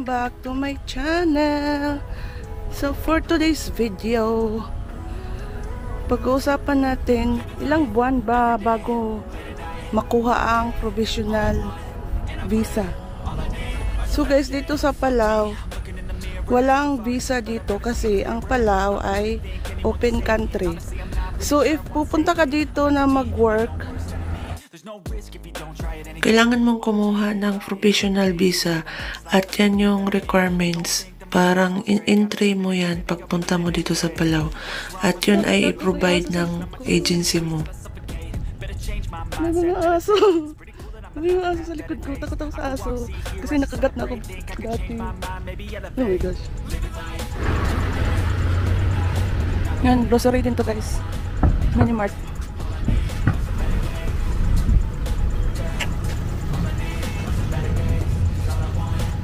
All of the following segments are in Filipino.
Welcome back to my channel. So for today's video, pag-uusapan natin ilang buwan ba bago makuha ang provisional visa. So guys, dito sa Palau walang visa dito kasi ang Palau ay open country. So if pupunta ka dito na mag-work, kailangan mong kumuha ng provisional visa at yan yung requirements. Parang entry mo yan pagpunta mo dito sa Palau at yun ay i-provide ng agency mo. May mga aso. May mga aso sa likod ko. Takot ako sa aso kasi nakagat na ako dati. Oh my gosh. Yan, grocery din to guys. Minimart.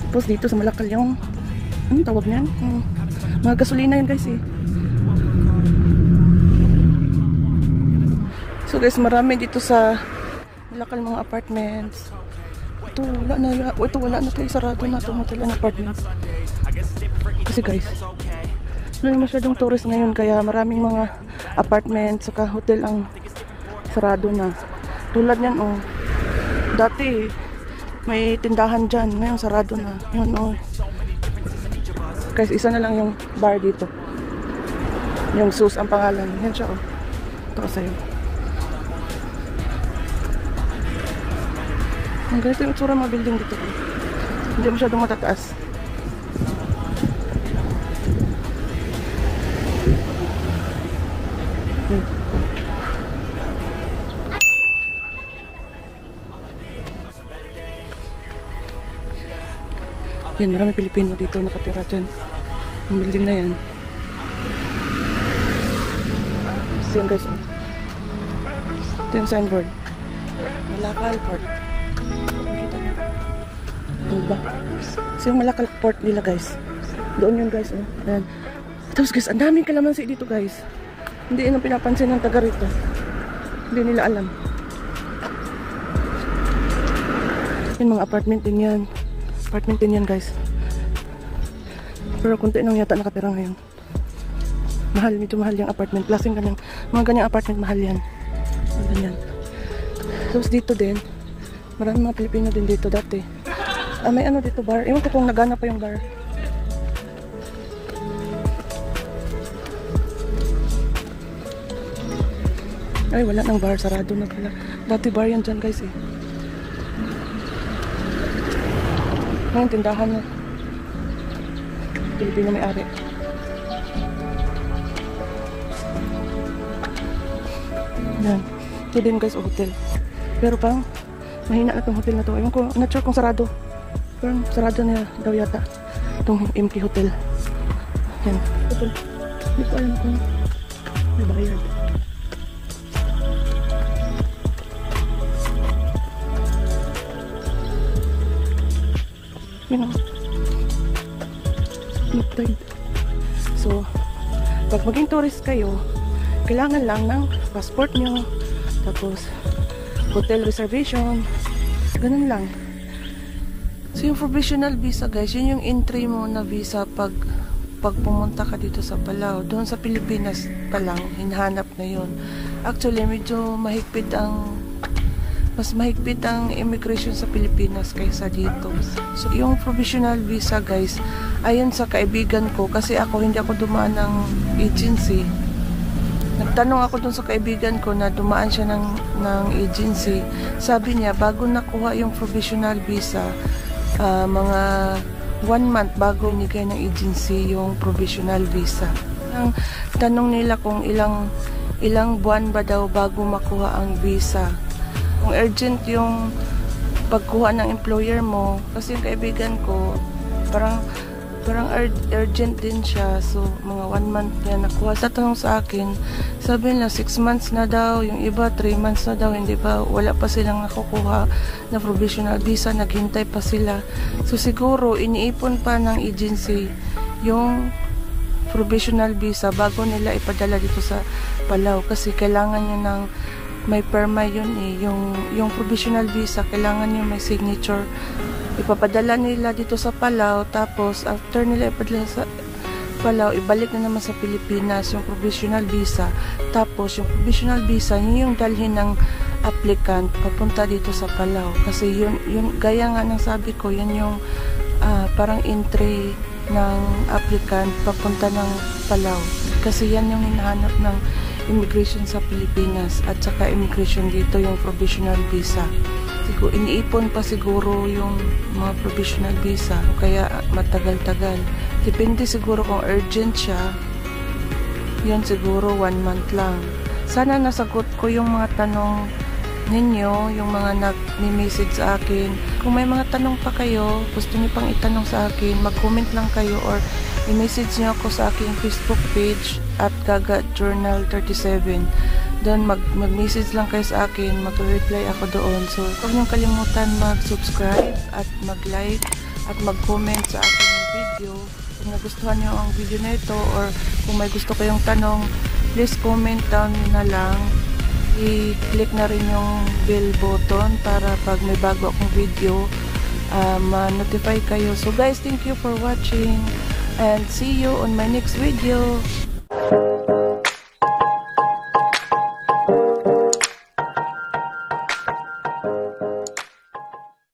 Tapos dito sa Malakal yung ano tawag niyan? Mga gasolina yun guys eh. So guys, marami dito sa Malakal mga apartments. Ito wala na, ito sarado na itong hotel and apartments. Kasi guys, wala masyadong tourist ngayon kaya maraming mga apartments saka hotel ang sarado na. Tulad niyan oh. Dati may tindahan dyan. Ngayon sarado na. Yun, oh. Guys, isa na lang yung bar dito. Yung Sus ang pangalan. Yan siya, oh. Ito ko sa'yo. Ang ganito yung tsura mga building dito. Oh. Hindi masyadong matataas. Yan, marami Pilipino dito nakatira dyan. Ang building na yan. So yan guys. Ito yung signboard. Malakal Port. Ano ba? So yung Malakal Port nila guys. Doon yun guys. Oh. Ayan. Tapos guys, ang daming kalamansi dito guys. Hindi yun ang pinapansin ng taga rito. Hindi nila alam. Yung mga apartment din yan. Apartment din yan guys. Pero kunti nang yata nakatira ngayon. Mahal, medyo mahal yung apartment. Klaseng kanyang, mga ganyang apartment mahal yan. Ganyan. Tapos dito din, maraming mga Pilipino din dito dati. May ano dito bar. Ewan ko kung nagana pa yung bar. Ay wala nang bar, sarado na pala. Dati bar yan dyan guys eh. Ngayon tindahan na Pilipino may-ari. Yan. Ito din guys, hotel. Pero parang mahina na itong hotel na to. Ewan ko, not sure kung sarado. Pero sarado na daw yata itong MK Hotel. Yan. Hotel. Hindi ko alam kung may bayad. Yan o. So, pag maging tourist kayo, kailangan lang ng passport nyo, tapos hotel reservation, ganun lang. So, yung provisional visa guys, yun yung entry mo na visa pag pumunta ka dito sa Palau. Doon sa Pilipinas pa lang, hinahanap na yun. Actually, medyo mas mahigpit ang immigration sa Pilipinas kaysa dito. So, yung provisional visa guys, ayon sa kaibigan ko, kasi hindi ako dumaan ng agency. Nagtanong ako dun sa kaibigan ko na dumaan siya ng agency. Sabi niya, bago nakuha yung provisional visa, mga 1 month bago nigay ng agency yung provisional visa. Ang tanong nila kung ilang buwan ba daw bago makuha ang visa. Kung urgent yung pagkuha ng employer mo, kasi yung kaibigan ko parang urgent din siya, so mga 1 month niya nakuha. Tatanong sa akin, sabi nila 6 months na daw, yung iba 3 months na daw, hindi pa, wala pa silang nakukuha na provisional visa, naghintay pa sila. So siguro iniipon pa ng agency yung provisional visa bago nila ipadala dito sa Palau, kasi kailangan niya ng may perma yun eh. Yung provisional visa, kailangan yung may signature ipapadala nila dito sa Palau, tapos after nila ipadala sa Palau, ibalik na naman sa Pilipinas yung provisional visa. Tapos yung provisional visa, yun yung dalhin ng applicant papunta dito sa Palau. Kasi yun gaya nga ng sabi ko, yun yung parang entry ng applicant papunta ng Palau. Kasi yan yung hinahanap ng immigration sa Pilipinas at saka immigration dito, yung provisional visa. Siguro, iniipon pa siguro yung mga provisional visa, kaya matagal-tagal. Depende siguro kung urgent siya, yun siguro 1 month lang. Sana nasagot ko yung mga tanong ninyo, yung mga nag-message sa akin. Kung may mga tanong pa kayo, gusto niyo pang itanong sa akin, mag-comment lang kayo or i-message niyo ako sa aking Facebook page at Gaga Journal 37. Doon mag-message lang kayo sa akin, mag-reply ako doon. So, huwag niyong kalimutan mag-subscribe at mag-like at mag-comment sa aking video. Kung nagustuhan niyo ang video na ito or kung may gusto kayong tanong, please comment down na lang. I-click na rin yung bell button para pag may bago akong video, ma-notify kayo. So guys, thank you for watching and see you on my next video.